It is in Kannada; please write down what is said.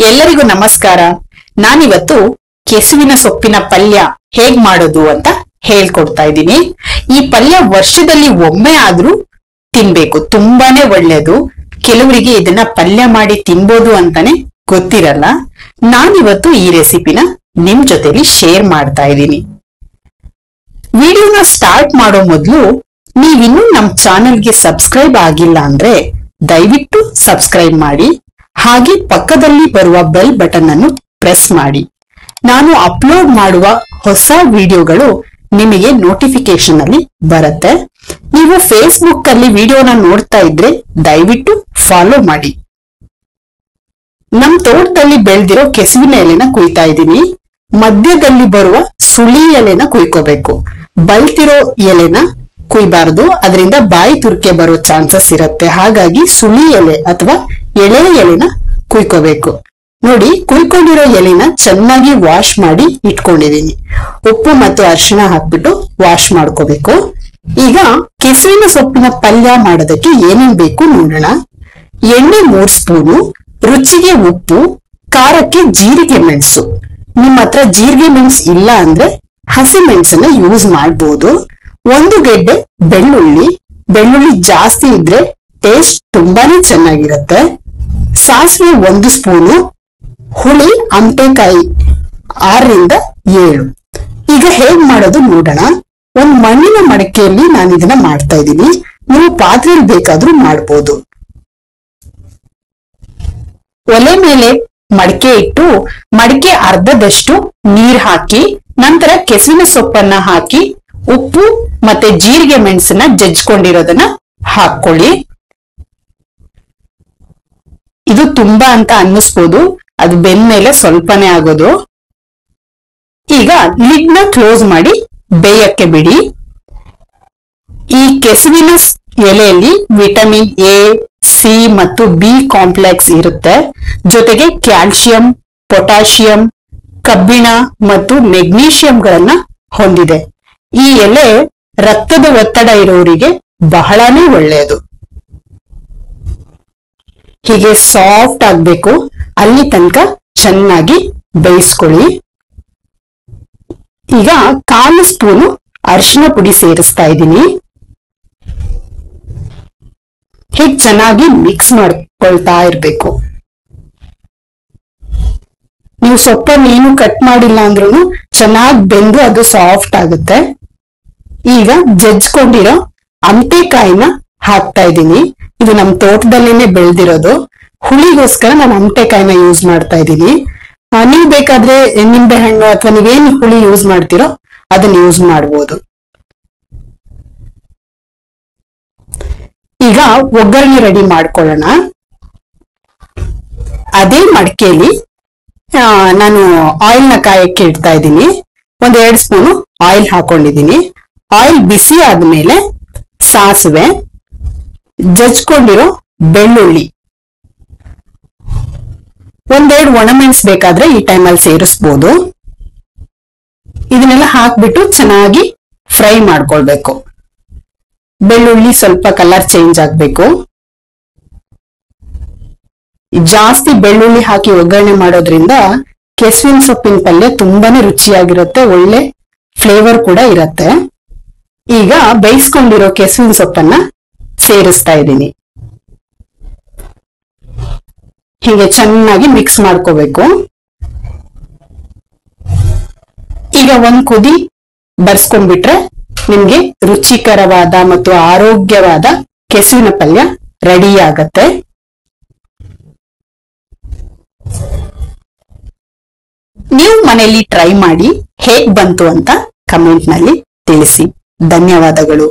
ಎಲ್ಲರಿಗೂ ನಮಸ್ಕಾರ. ನಾನಿವತ್ತು ಕೆಸುವಿನ ಸೊಪ್ಪಿನ ಪಲ್ಯ ಹೇಗ್ ಮಾಡೋದು ಅಂತ ಹೇಳ್ಕೊಡ್ತಾ ಇದ್ದೀನಿ. ಈ ಪಲ್ಯ ವರ್ಷದಲ್ಲಿ ಒಮ್ಮೆ ಆದ್ರೂ ತಿನ್ಬೇಕು, ತುಂಬಾನೇ ಒಳ್ಳೇದು. ಕೆಲವರಿಗೆ ಇದನ್ನ ಪಲ್ಯ ಮಾಡಿ ತಿನ್ಬೋದು ಅಂತಾನೆ ಗೊತ್ತಿರಲ್ಲ. ನಾನಿವತ್ತು ಈ ರೆಸಿಪಿನ ನಿಮ್ ಜೊತೆಲಿ ಶೇರ್ ಮಾಡ್ತಾ ಇದ್ದೀನಿ. ವಿಡಿಯೋನ ಸ್ಟಾರ್ಟ್ ಮಾಡೋ ಮೊದಲು ನೀವಿನ್ನೂ ನಮ್ ಚಾನೆಲ್ಗೆ ಸಬ್ಸ್ಕ್ರೈಬ್ ಆಗಿಲ್ಲ ಅಂದ್ರೆ ದಯವಿಟ್ಟು ಸಬ್ಸ್ಕ್ರೈಬ್ ಮಾಡಿ, ಹಾಗೆ ಪಕ್ಕದಲ್ಲಿ ಬರುವ ಬೆಲ್ ಬಟನ್ ಅನ್ನು ಪ್ರೆಸ್ ಮಾಡಿ. ನಾನು ಅಪ್ಲೋಡ್ ಮಾಡುವ ಹೊಸ ವಿಡಿಯೋಗಳು ನಿಮಗೆ ನೋಟಿಫಿಕೇಶನ್ ಅಲ್ಲಿ ಬರುತ್ತೆ. ನೀವು ಫೇಸ್ಬುಕ್ ಅಲ್ಲಿ ವಿಡಿಯೋನ ನೋಡ್ತಾ ಇದ್ರೆ ದಯವಿಟ್ಟು ಫಾಲೋ ಮಾಡಿ. ನಮ್ ತೋಟದಲ್ಲಿ ಬೆಳೆದಿರೋ ಕೆಸುವಿನ ಎಲೆನ ಕುಯ್ತಾ ಇದ್ದೀನಿ. ಮಧ್ಯದಲ್ಲಿ ಬರುವ ಸುಳಿ ಎಲೆನ ಕುಯ್ಕೋಬೇಕು. ಬಲ್ತಿರೋ ಎಲೆನ ಕುಯ್ಬಾರ್ದು, ಅದರಿಂದ ಬಾಯಿ ತುರ್ಕೆ ಬರೋ ಚಾನ್ಸಸ್ ಇರುತ್ತೆ. ಹಾಗಾಗಿ ಸುಳಿ ಎಲೆ ಅಥವಾ ಎಳೆ ಎಲೆನ ಕುಯ್ಕೋಬೇಕು. ನೋಡಿ, ಕುಯ್ಕೊಂಡಿರೋ ಎಲೆನ ಚೆನ್ನಾಗಿ ವಾಶ್ ಮಾಡಿ ಇಟ್ಕೊಂಡಿದೀನಿ. ಉಪ್ಪು ಮತ್ತು ಅರಿಶಿಣ ಹಾಕ್ಬಿಟ್ಟು ವಾಶ್ ಮಾಡ್ಕೋಬೇಕು. ಈಗ ಕೆಸುವಿನ ಸೊಪ್ಪಿನ ಪಲ್ಯ ಮಾಡೋದಕ್ಕೆ ಏನೇನ್ ಬೇಕು ನೋಡೋಣ. ಎಣ್ಣೆ 3 ಸ್ಪೂನು, ರುಚಿಗೆ ಉಪ್ಪು, ಖಾರಕ್ಕೆ ಜೀರಿಗೆ ಮೆಣಸು. ನಿಮ್ಮ ಹತ್ರ ಜೀರಿಗೆ ಮೆಣಸು ಇಲ್ಲ ಅಂದ್ರೆ ಹಸಿ ಮೆಣಸನ್ನ ಯೂಸ್ ಮಾಡಬಹುದು. 1 ಗೆಡ್ಡೆ ಬೆಳ್ಳುಳ್ಳಿ ಜಾಸ್ತಿ ಇದ್ರೆ ಟೇಸ್ಟ್ ತುಂಬಾನೇ ಚೆನ್ನಾಗಿರುತ್ತೆ. ಸಾಸಿವೆ 1 ಸ್ಪೂನು, ಹುಳಿ ಅಮಟೆಕಾಯಿ 6 ರಿಂದ 7. ಈಗ ಹೇಗ್ ಮಾಡೋದು ನೋಡೋಣ. ಒಂದ್ ಮಣ್ಣಿನ ಮಡಕೆಯಲ್ಲಿ ನಾನು ಇದನ್ನ ಮಾಡ್ತಾ ಇದ್ದೀನಿ. ನೀವು ಪಾತ್ರೆಯಲ್ಲಿ ಬೇಕಾದ್ರೂ ಮಾಡ್ಬೋದು. ಒಲೆ ಮೇಲೆ ಮಡಕೆ ಇಟ್ಟು ಮಡಕೆ ಅರ್ಧದಷ್ಟು ನೀರ್ ಹಾಕಿ, ನಂತರ ಕೆಸುವಿನ ಸೊಪ್ಪನ್ನ ಹಾಕಿ, ಉಪ್ಪು ಮತ್ತೆ ಜೀರಿಗೆ ಮೆಣಸನ್ನ ಜಜ್ಕೊಂಡಿರೋದನ್ನ ಹಾಕೊಳ್ಳಿ. ಇದು ತುಂಬಾ ಅಂತ ಅನ್ನಿಸ್ಬೋದು, ಅದು ಬೆಂದ್ಮೇಲೆ ಸ್ವಲ್ಪನೇ ಆಗೋದು. ಈಗ ಲಿಡ್ ನ ಕ್ಲೋಸ್ ಮಾಡಿ ಬೇಯಕ್ಕೆ ಬಿಡಿ. ಈ ಕೆಸುವಿನ ಎಲೆಯಲ್ಲಿ ವಿಟಮಿನ್ ಎ, ಸಿ ಮತ್ತು ಬಿ ಕಾಂಪ್ಲೆಕ್ಸ್ ಇರುತ್ತೆ. ಜೊತೆಗೆ ಕ್ಯಾಲ್ಸಿಯಂ, ಪೊಟ್ಯಾಷಿಯಂ, ಕಬ್ಬಿಣ ಮತ್ತು ಮೆಗ್ನೀಷಿಯಂಗಳನ್ನ ಹೊಂದಿದೆ. ಈ ಎಲೆ ರಕ್ತದ ಒತ್ತಡ ಇರೋರಿಗೆ ಬಹಳಾನೇ ಒಳ್ಳೆಯದು. ಹೀಗೆ ಸಾಫ್ಟ್ ಆಗ್ಬೇಕು, ಅಲ್ಲಿ ತನಕ ಚೆನ್ನಾಗಿ ಬೇಯಿಸ್ಕೊಳ್ಳಿ. ಈಗ 1/4 ಸ್ಪೂನು ಅರಿಶಿನ ಪುಡಿ ಸೇರಿಸ್ತಾ ಇದ್ದೀನಿ. ಹೀಗೆ ಚೆನ್ನಾಗಿ ಮಿಕ್ಸ್ ಮಾಡ್ಕೊಳ್ತಾ ಇರ್ಬೇಕು. ನೀವು ಸೊಪ್ಪನ್ನು ಏನು ಕಟ್ ಮಾಡಿಲ್ಲ ಅಂದ್ರೂ ಚೆನ್ನಾಗಿ ಬೆಂದು ಅದು ಸಾಫ್ಟ್ ಆಗುತ್ತೆ. ಈಗ ಜಜ್ಕೊಂಡಿರೋ ಅಮಟೆಕಾಯಿನ ಹಾಕ್ತಾ ಇದ್ದೀನಿ. ಇದು ನಮ್ ತೋಟದಲ್ಲೇನೆ ಬೆಳೆದಿರೋದು. ಹುಳಿಗೋಸ್ಕರ ನಾನು ಅಮಟೆಕಾಯಿನ ಯೂಸ್ ಮಾಡ್ತಾ ಇದ್ದೀನಿ. ನೀವು ಬೇಕಾದ್ರೆ ನಿಂಬೆ ಹಣ್ಣು ಅಥವಾ ನೀವೇನ್ ಹುಳಿ ಯೂಸ್ ಮಾಡ್ತೀರೋ ಅದನ್ನ ಯೂಸ್ ಮಾಡ್ಬೋದು. ಈಗ ಒಗ್ಗರಣೆ ರೆಡಿ ಮಾಡ್ಕೊಳ್ಳೋಣ. ಅದೇ ಮಡಕೆಯಲ್ಲಿ ನಾನು ಆಯಿಲ್ ನ ಕಾಯಕ್ಕೆ ಇಡ್ತಾ ಇದ್ದೀನಿ. 2 ಸ್ಪೂನು ಆಯಿಲ್ ಹಾಕೊಂಡಿದ್ದೀನಿ. ಆಯಿಲ್ ಬಿಸಿ ಆದ್ಮೇಲೆ ಸಾಸಿವೆ, ಜಜ್ಕೊಂಡಿರೋ ಬೆಳ್ಳುಳ್ಳಿ, 1-2 ಒಣಮೆಣಸು ಬೇಕಾದ್ರೆ ಈ ಟೈಮಲ್ಲಿ ಸೇರಿಸ್ಬೋದು. ಇದನ್ನೆಲ್ಲ ಹಾಕ್ಬಿಟ್ಟು ಚೆನ್ನಾಗಿ ಫ್ರೈ ಮಾಡ್ಕೊಳ್ಬೇಕು. ಬೆಳ್ಳುಳ್ಳಿ ಸ್ವಲ್ಪ ಕಲರ್ ಚೇಂಜ್ ಆಗ್ಬೇಕು. ಜಾಸ್ತಿ ಬೆಳ್ಳುಳ್ಳಿ ಹಾಕಿ ಒಗ್ಗರಣೆ ಮಾಡೋದ್ರಿಂದ ಕೆಸುವಿನ ಸೊಪ್ಪಿನ ಪಲ್ಯ ತುಂಬಾನೇ ರುಚಿಯಾಗಿರುತ್ತೆ, ಒಳ್ಳೆ ಫ್ಲೇವರ್ ಕೂಡ ಇರುತ್ತೆ. ಈಗ ಬೇಯಿಸ್ಕೊಂಡಿರೋ ಕೆಸುವಿನ ಸೊಪ್ಪನ್ನ ಸೇರಿಸ್ತಾ ಇದ್ದೀನಿ. ಹೀಗೆ ಚೆನ್ನಾಗಿ ಮಿಕ್ಸ್ ಮಾಡ್ಕೋಬೇಕು. ಈಗ 1 ಕುದಿ ಬರ್ಸ್ಕೊಂಡ್ಬಿಟ್ರೆ ನಿಮ್ಗೆ ರುಚಿಕರವಾದ ಮತ್ತು ಆರೋಗ್ಯವಾದ ಕೆಸುವಿನ ಪಲ್ಯ ರೆಡಿ ಆಗತ್ತೆ. ನೀವು ಮನೆಯಲ್ಲಿ ಟ್ರೈ ಮಾಡಿ ಹೇಗ್ ಬಂತು ಅಂತ ಕಮೆಂಟ್ ನಲ್ಲಿ ತಿಳಿಸಿ. ಧನ್ಯವಾದಗಳು.